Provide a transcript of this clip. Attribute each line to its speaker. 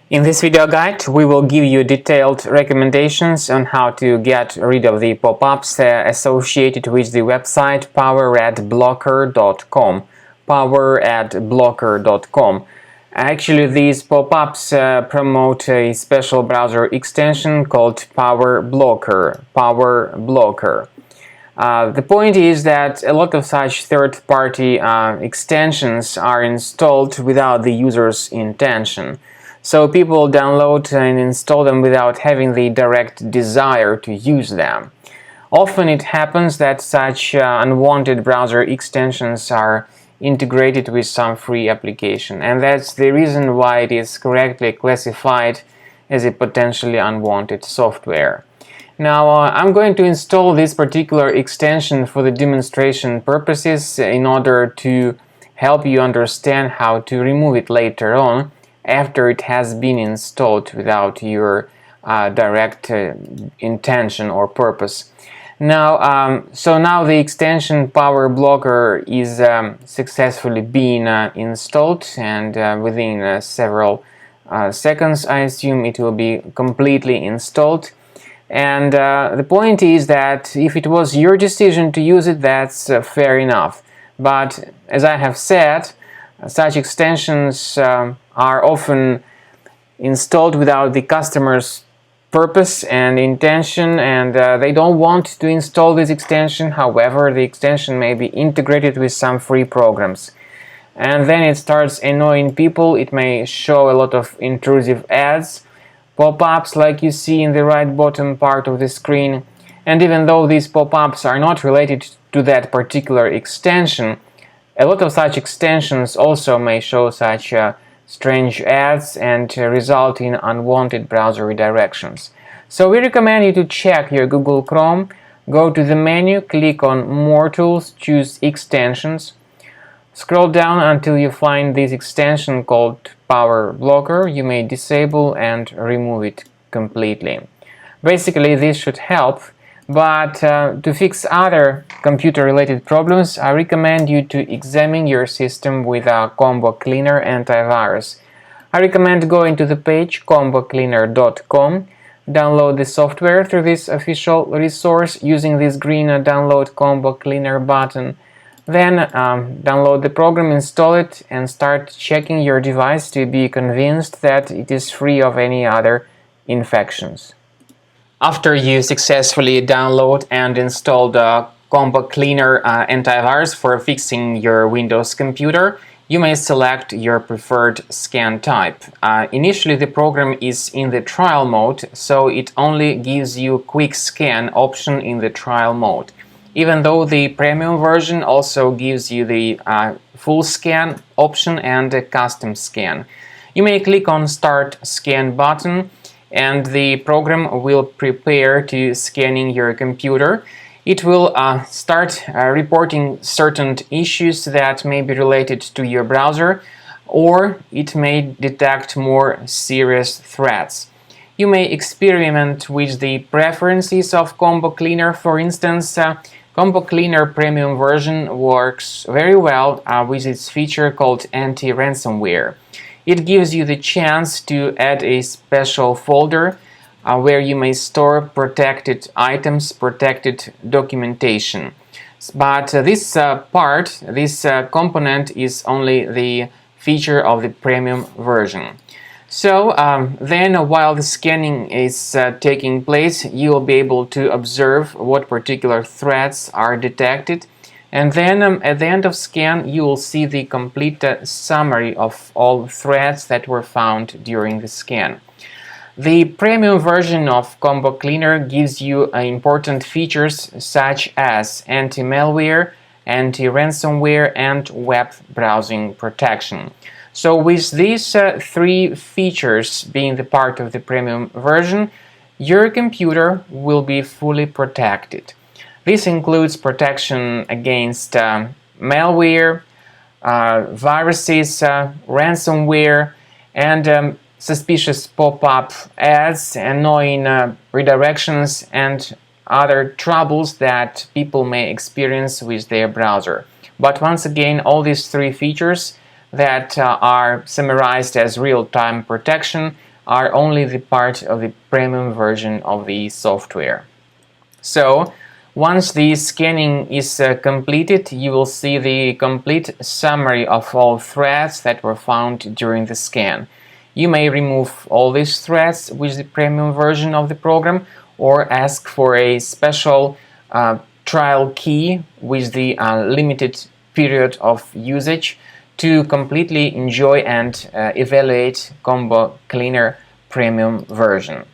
Speaker 1: In this video guide, we will give you detailed recommendations on how to get rid of the pop-ups associated with the website poweradblocker.com. poweradblocker.com. Actually, these pop-ups promote a special browser extension called PowerBlocker. The point is that a lot of such third-party extensions are installed without the user's intention. So people download and install them without having the direct desire to use them. Often it happens that such unwanted browser extensions are integrated with some free application, and that's the reason why it is correctly classified as a potentially unwanted software. Now, I'm going to install this particular extension for the demonstration purposes in order to help you understand how to remove it later on after it has been installed without your direct intention or purpose. Now, now the extension PowerBlocker is successfully being installed, and within several seconds, I assume it will be completely installed. And the point is that if it was your decision to use it, that's fair enough. But as I have said, such extensions are often installed without the customer's purpose and intention, and they don't want to install this extension. However, the extension may be integrated with some free programs. And then it starts annoying people. It may show a lot of intrusive ads, pop-ups like you see in the right bottom part of the screen. And even though these pop-ups are not related to that particular extension, a lot of such extensions also may show such strange ads and result in unwanted browser redirections. So we recommend you to check your Google Chrome, go to the menu, click on More Tools, choose Extensions, scroll down until you find this extension called PowerBlocker. You may disable and remove it completely. Basically, this should help. But to fix other computer-related problems, I recommend you to examine your system with a Combo Cleaner antivirus. I recommend going to the page combocleaner.com, download the software through this official resource using this green Download Combo Cleaner button. Then download the program, install it, and start checking your device to be convinced that it is free of any other infections. After you successfully download and install the Combo Cleaner antivirus for fixing your Windows computer, you may select your preferred scan type. Initially, the program is in the trial mode, so it only gives you quick scan option in the trial mode. Even though the premium version also gives you the full scan option and a custom scan. You may click on Start Scan button, and the program will prepare to scanning your computer. It will start reporting certain issues that may be related to your browser, or it may detect more serious threats. You may experiment with the preferences of Combo Cleaner. For instance, Combo Cleaner Premium version works very well with its feature called anti-ransomware. It gives you the chance to add a special folder where you may store protected items, protected documentation. But this component is only the feature of the premium version. So then while the scanning is taking place, you will be able to observe what particular threats are detected. And then at the end of scan, you will see the complete summary of all threats that were found during the scan. The premium version of Combo Cleaner gives you important features such as anti-malware, anti-ransomware, and web browsing protection. So with these three features being the part of the premium version, your computer will be fully protected. This includes protection against malware, viruses, ransomware, and suspicious pop-up ads, annoying redirections, and other troubles that people may experience with their browser. But once again, all these three features that are summarized as real-time protection are only the part of the premium version of the software. So once the scanning is completed, you will see the complete summary of all threads that were found during the scan. You may remove all these threads with the premium version of the program, or ask for a special trial key with the limited period of usage to completely enjoy and evaluate Combo Cleaner premium version.